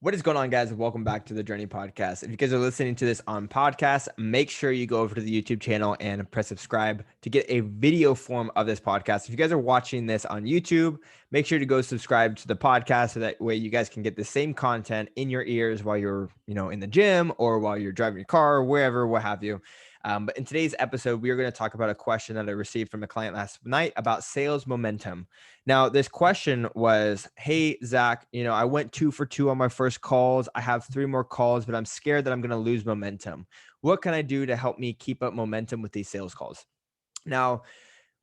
What is going on, guys? Welcome back to the Journey Podcast. If you guys are listening to this on podcast, make sure you go over to the YouTube channel and press subscribe to get a video form of this podcast. If you guys are watching this on YouTube, make sure to go subscribe to the podcast so that way you guys can get the same content in your ears while you're, in the gym or while you're driving your car or wherever, what have you. But in today's episode, we are going to talk about a question that I received from a client last night about sales momentum. Now, this question was, hey, Zach, I went 2 for 2 on my first calls. I have 3 more calls, but I'm scared that I'm going to lose momentum. What can I do to help me keep up momentum with these sales calls? Now,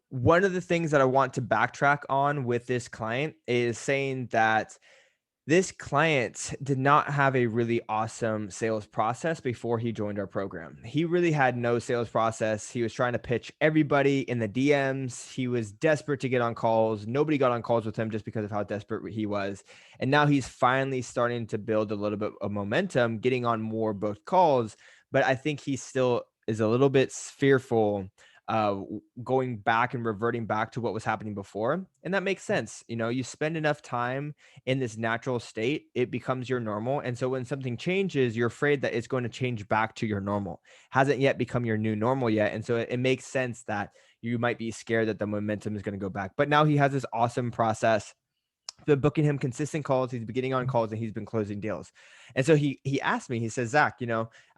one of the things that I want to backtrack on with this client is saying that this client did not have a really awesome sales process before he joined our program. He really had no sales process. He was trying to pitch everybody in the DMs. He was desperate to get on calls. Nobody got on calls with him just because of how desperate he was. And now he's finally starting to build a little bit of momentum, getting on more booked calls. But I think he still is a little bit fearful going back and reverting back to what was happening before. And that makes sense. You spend enough time in this natural state, it becomes your normal. And so when something changes, you're afraid that it's going to change back to your normal. Hasn't yet become your new normal yet. And so it makes sense that you might be scared that the momentum is going to go back. But now he has this awesome process. Been booking him consistent calls. He's been getting on calls and he's been closing deals. And so he asked me, he says, Zach,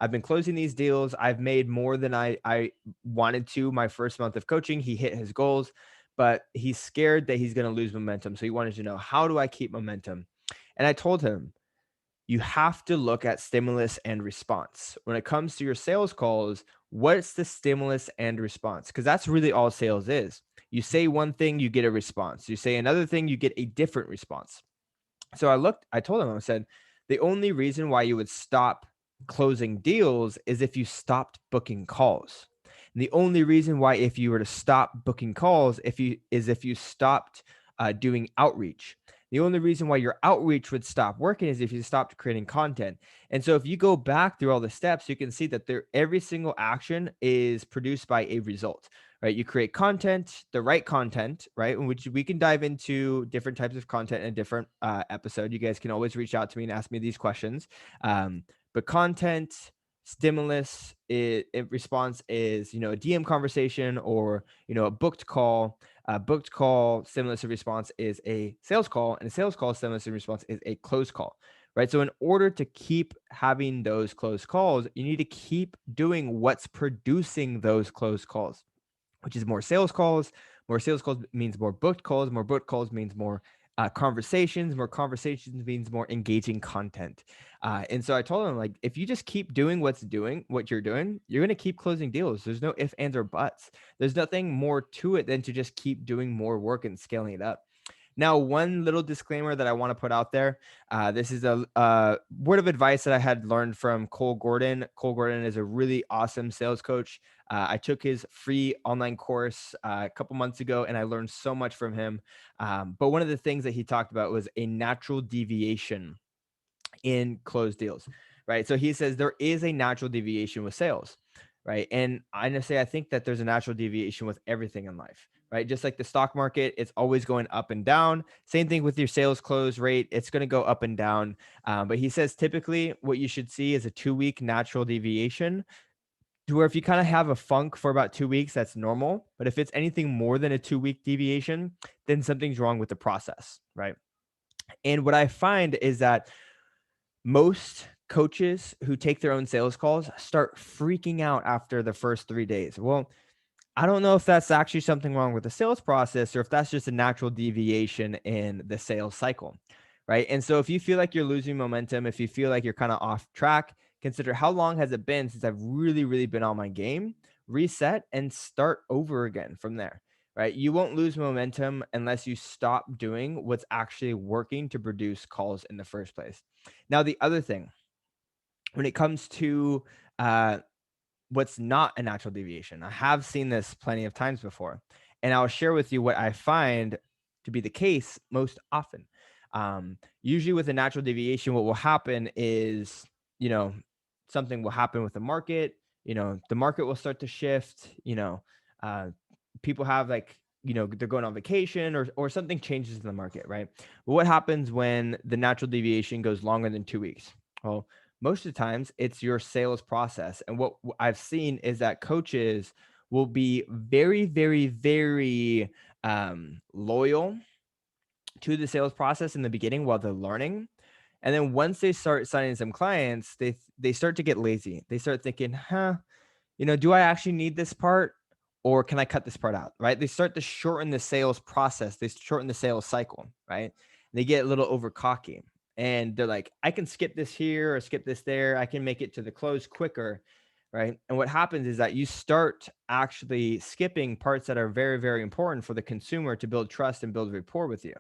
I've been closing these deals. I've made more than I wanted to my first month of coaching. He hit his goals, but he's scared that he's going to lose momentum. So he wanted to know, how do I keep momentum? And I told him, you have to look at stimulus and response. When it comes to your sales calls, what's the stimulus and response? Because that's really all sales is. You say one thing, you get a response. You say another thing, you get a different response. So I told him, I said, the only reason why you would stop closing deals is if you stopped booking calls. And the only reason why, if you were to stop booking calls, if you stopped doing outreach. The only reason why your outreach would stop working is if you stopped creating content. And so if you go back through all the steps, you can see that every single action is produced by a result, right? You create content, the right content, right? In which we can dive into different types of content in a different episode. You guys can always reach out to me and ask me these questions. But content, stimulus, response is, a DM conversation or, a booked call. Booked call, stimulus and response is a sales call, and a sales call, stimulus and response is a closed call, right? So in order to keep having those closed calls, you need to keep doing what's producing those closed calls, which is more sales calls. More sales calls means more booked calls. More booked calls means more conversations. More conversations means more engaging content. And so I told him, like, if you just keep doing what you're doing, you're going to keep closing deals. There's no ifs, ands, or buts. There's nothing more to it than to just keep doing more work and scaling it up. Now, one little disclaimer that I want to put out there. This is a word of advice that I had learned from Cole Gordon. Cole Gordon is a really awesome sales coach. I took his free online course a couple months ago, and I learned so much from him. But one of the things that he talked about was a natural deviation in closed deals, right? So he says there is a natural deviation with sales, right? And I think that there's a natural deviation with everything in life, right? Just like the stock market, it's always going up and down. Same thing with your sales close rate. It's going to go up and down. But he says typically what you should see is a 2-week natural deviation, to where if you kind of have a funk for about 2 weeks, that's normal. But if it's anything more than a 2-week deviation, then something's wrong with the process, right? And what I find is that most coaches who take their own sales calls start freaking out after the first 3 days. Well, I don't know if that's actually something wrong with the sales process or if that's just a natural deviation in the sales cycle, right? And so if you feel like you're losing momentum, if you feel like you're kind of off track, consider how long has it been since I've really, really been on my game, reset and start over again from there, right? You won't lose momentum unless you stop doing what's actually working to produce calls in the first place. Now, the other thing, when it comes to uh, what's not a natural deviation, I have seen this plenty of times before, and I'll share with you what I find to be the case most often. Usually, with a natural deviation, what will happen is, you know, something will happen with the market. The market will start to shift. Uh, People have like they're going on vacation, or something changes in the market, right? But what happens when the natural deviation goes longer than 2 weeks? Well, most of the times it's your sales process. And what I've seen is that coaches will be very, very, very loyal to the sales process in the beginning while they're learning. And then once they start signing some clients, they start to get lazy. They start thinking, do I actually need this part, or can I cut this part out? Right? They start to shorten the sales process. They shorten the sales cycle, right? They get a little over cocky, and they're like, I can skip this here or skip this there. I can make it to the close quicker, right? And what happens is that you start actually skipping parts that are very, very important for the consumer to build trust and build rapport with you,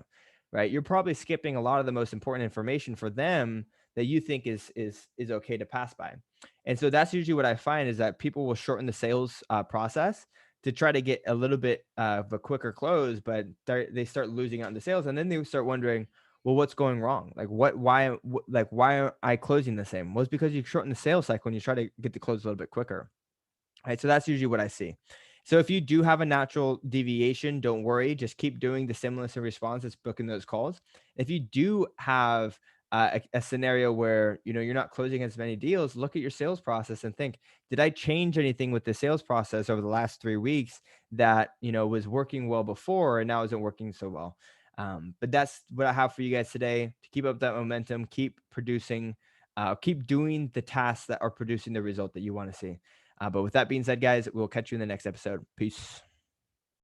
right? You're probably skipping a lot of the most important information for them that you think is okay to pass by. And so that's usually what I find is that people will shorten the sales process to try to get a little bit of a quicker close, but they start losing out on the sales, and then they start wondering, well, what's going wrong? Like, why am I closing the same? Well, it's because you shorten the sales cycle and you try to get the close a little bit quicker. Right. So that's usually what I see. So if you do have a natural deviation, don't worry. Just keep doing the stimulus and responses, booking those calls. If you do have a scenario where you're not closing as many deals, look at your sales process and think, did I change anything with the sales process over the last 3 weeks that was working well before and now isn't working so well? But that's what I have for you guys today. To keep up that momentum, keep producing, keep doing the tasks that are producing the result that you want to see. But with that being said, guys, we'll catch you in the next episode. Peace.